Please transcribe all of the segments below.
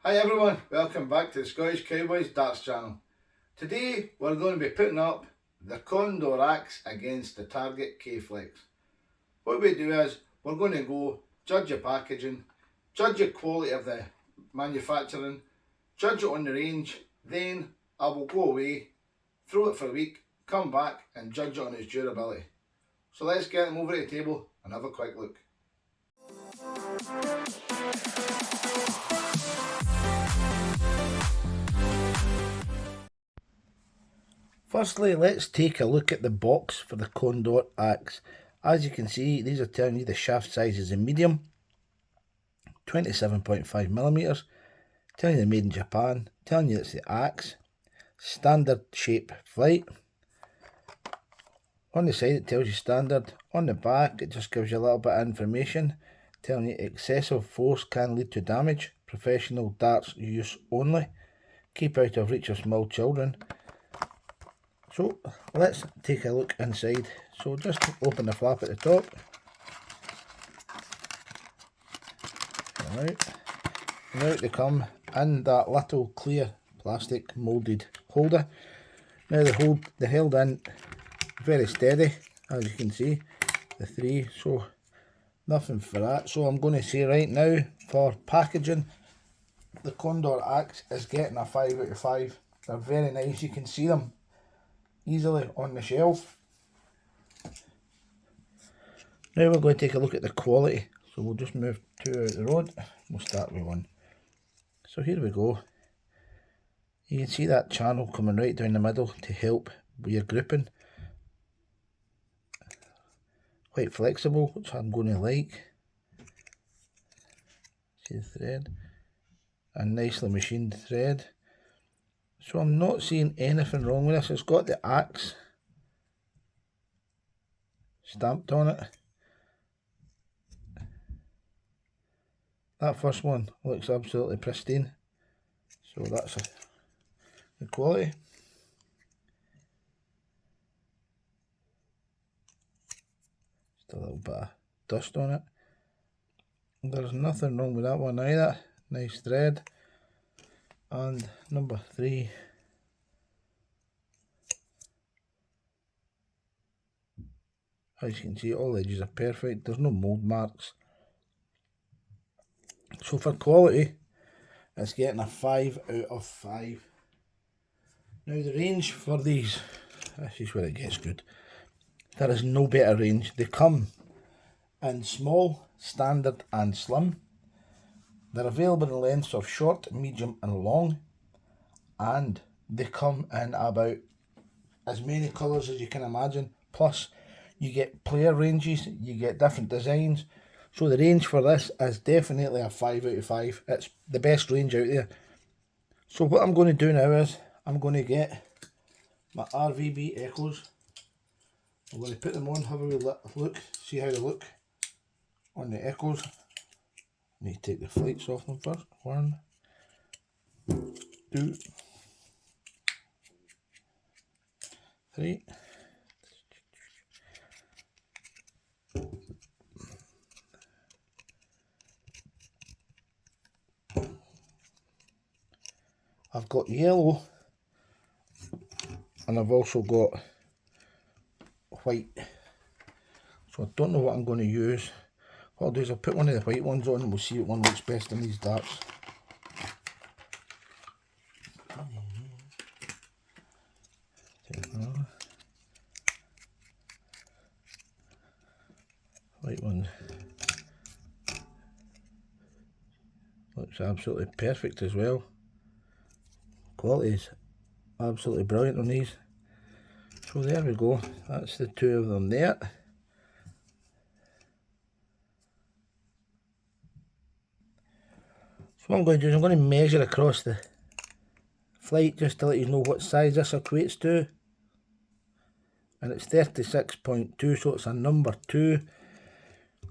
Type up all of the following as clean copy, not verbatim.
Hi everyone, welcome back to the Scottish Cowboys Darts channel. Today we're going to be putting up the Condor Axe against the Target K-Flex. What we do is we're going to go judge your packaging, judge the quality of the manufacturing, judge it on the range, then I will go away, throw it for a week, come back and judge it on its durability. So let's get them over to the table and have a quick look. Firstly, let's take a look at the box for the Condor Axe. As you can see, these are telling you the shaft size is a medium, 27.5mm, telling you they're made in Japan, telling you it's the axe, standard shape flight. On the side it tells you standard, on the back it just gives you a little bit of information, telling you excessive force can lead to damage, professional darts use only, keep out of reach of small children. So let's take a look inside. So just open the flap at the top. Right. And out they come in that little clear plastic moulded holder. Now they're held in very steady, as you can see, the three, so nothing for that. So I'm going to say right now, for packaging, the Condor Axe is getting a 5 out of 5. They're very nice, you can see them easily on the shelf. Now we're going to take a look at the quality, so we'll just move two out the road. We'll start with one. So here we go. You can see that channel coming right down the middle to help with your gripping. Quite flexible, which I'm going to like. See the thread? A nicely machined thread. So I'm not seeing anything wrong with this. It's got the axe stamped on it. That first one looks absolutely pristine. So that's the quality. Just a little bit of dust on it. There's nothing wrong with that one either. Nice thread. And number 3. As you can see, all the edges are perfect. There's no mould marks. So for quality, it's getting a 5 out of 5. Now the range for these, this is where it gets good. There is no better range. They come in small, standard and slim. They're available in lengths of short, medium and long. And they come in about as many colours as you can imagine. Plus you get player ranges, you get different designs. So the range for this is definitely a 5 out of 5. It's the best range out there. So what I'm going to do now is, I'm going to get my RVB Echoes. I'm going to put them on, have a wee look, see how they look on the Echoes. I need to take the flights off them first. 1, 2, 3. I've got yellow and I've also got white, so I don't know what I'm going to use. What I'll do is I'll put one of the white ones on and we'll see what one looks best in these darts. White one looks absolutely perfect as well. Quality is absolutely brilliant on these. So there we go, that's the two of them there. So what I'm going to do is I'm going to measure across the flight just to let you know what size this equates to. And it's 36.2, so it's a number 2.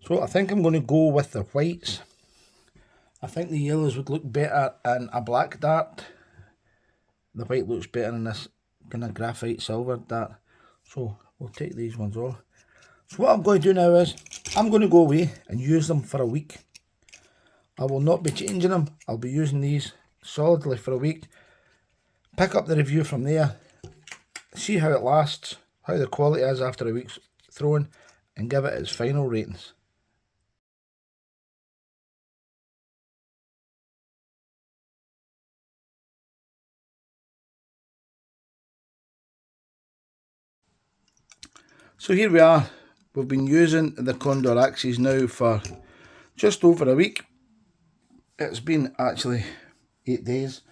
So I think I'm going to go with the whites. I think the yellows would look better in a black dart. The white looks better in this kind of graphite silver dart. So we'll take these ones off. So what I'm going to do now is, I'm going to go away and use them for a week. I will not be changing them. I'll be using these solidly for a week. Pick up the review from there, see how it lasts, how the quality is after a week's throwing, and give it its final ratings. So here we are. We've been using the Condor Axes now for just over a week. It's been actually 8 days.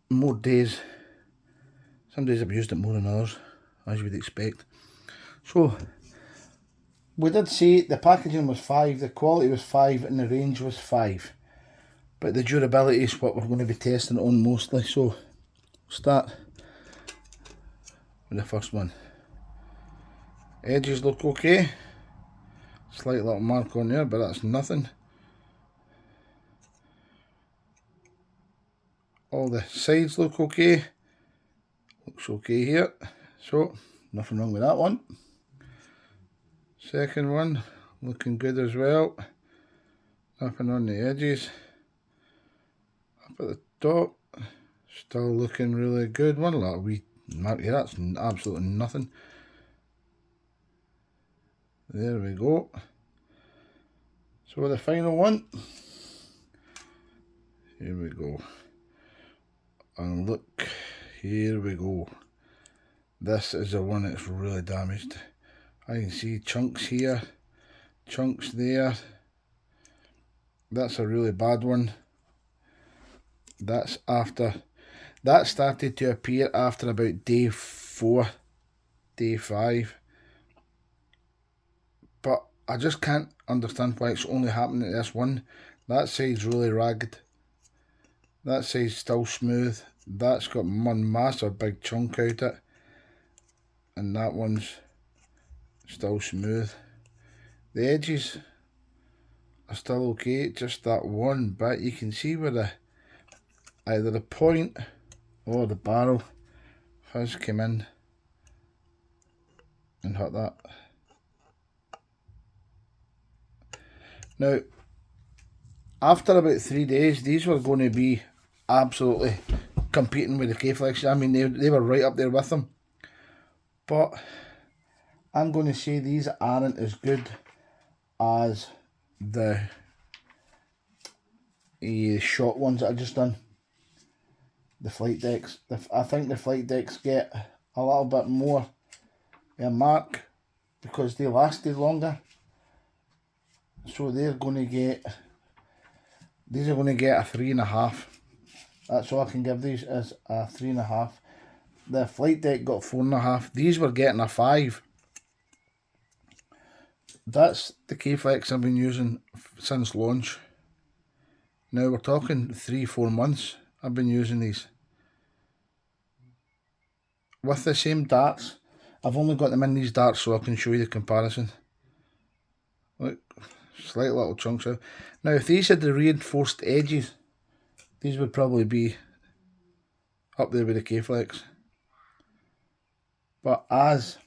More days. Some days I've used it more than others, as you would expect. So, we did say the packaging was 5, the quality was 5, and the range was 5. But the durability is what we're going to be testing it on mostly. So, we'll start with the first one. Edges look okay. Slight little mark on there, but that's nothing. All the sides look okay. Looks okay here. So, nothing wrong with that one. Second one, looking good as well. Nothing on the edges. Up at the top, still looking really good. One little wee mark here, that's absolutely nothing. There we go. So the final one, here we go. And look, here we go. This is the one that's really damaged. I can see chunks here, chunks there. That's a really bad one. That's after, that started to appear after about day 4, day 5. But I just can't understand why it's only happening to this one. That side's really ragged. That side's still smooth. That's got one massive big chunk out it. And that one's still smooth. The edges are still okay, just that one bit. You can see where the either the point or the barrel has come in and hit that. Now, after about 3 days, these were going to be absolutely competing with the K-Flex. I mean, they were right up there with them. But I'm going to say these aren't as good as the shot ones that I just done. The flight decks. I think the flight decks get a little bit more mark because they lasted longer. So they're going to get, these are going to get a 3.5. That's all I can give these is a 3.5. The flight deck got 4.5. These were getting a 5. That's the K-Flex I've been using since launch. Now we're talking 3-4 months I've been using these. With the same darts, I've only got them in these darts so I can show you the comparison. Look, slight little chunks out. Now if these had the reinforced edges, these would probably be up there with the K-Flex. But as,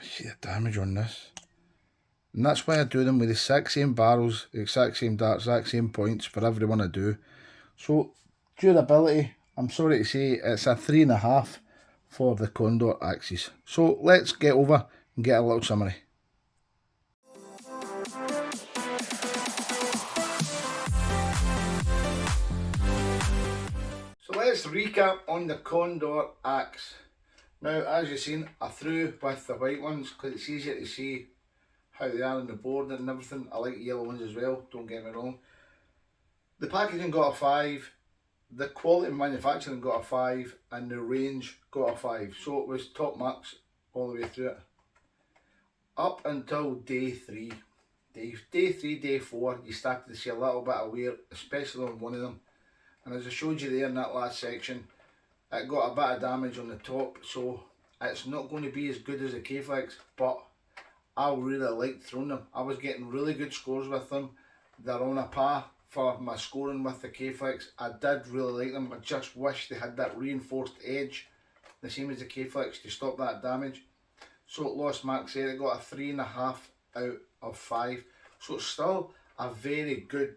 see the damage on this. And that's why I do them with the exact same barrels, the exact same darts, exact same points for every one I do. So, durability, I'm sorry to say, it's a 3.5 for the Condor Axes. So, let's get over and get a little summary. So, let's recap on the Condor Axe. Now, as you've seen, I threw with the white ones because it's easier to see how they are on the board and everything. I like yellow ones as well, don't get me wrong. The packaging got a 5, the quality of manufacturing got a 5, and the range got a 5. So it was top marks all the way through it. Up until day 3. Day 3, day 4, you started to see a little bit of wear, especially on one of them. And as I showed you there in that last section, it got a bit of damage on the top, so it's not going to be as good as the K-Flex, but I really liked throwing them. I was getting really good scores with them. They're on a par for my scoring with the K-Flex. I did really like them. I just wish they had that reinforced edge, the same as the K-Flex, to stop that damage. So it lost marks there. It got a 3.5 out of 5. So it's still a very good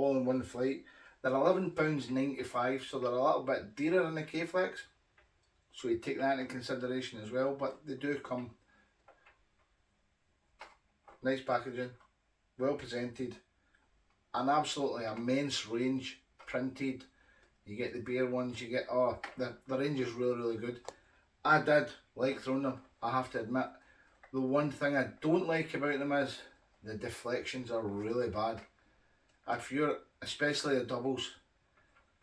all in one flight. They're £11.95, so they're a little bit dearer than the K-Flex. So you take that into consideration as well, but they do come nice packaging, well presented, an absolutely immense range printed. You get the beer ones, you get, oh, the range is really good. I did like throwing them, I have to admit. The one thing I don't like about them is the deflections are really bad. If you're, especially the doubles,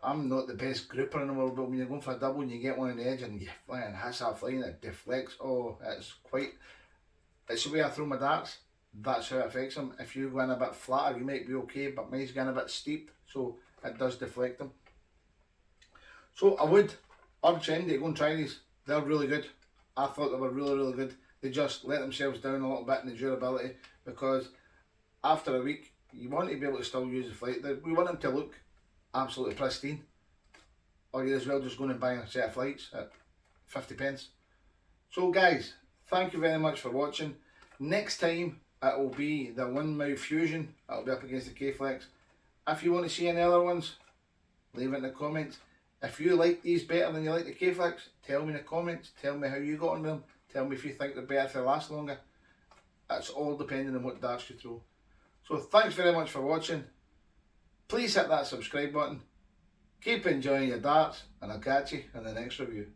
I'm not the best grouper in the world, but when you're going for a double and you get one on the edge and you flying hits that fly and it deflects, oh, it's the way I throw my darts, that's how it affects them. If you go in a bit flatter, you might be okay, but mine's going a bit steep, so it does deflect them. So I would urge anybody to go and try these. They're really good. I thought they were really good. They just let themselves down a little bit in the durability, because after a week you want to be able to still use the flight. We want them to look absolutely pristine, or you're as well just going and buying a set of flights at 50 pence. So guys, thank you very much for watching. Next time it will be the Windmouth Fusion. It'll be up against the K-Flex. If you want to see any other ones, leave it in the comments. If you like these better than you like the K-Flex, tell me in the comments. Tell me how you got on them. Tell me if you think they're better if they last longer. That's all depending on what darts you throw. So thanks very much for watching. Please hit that subscribe button. Keep enjoying your darts, and I'll catch you in the next review.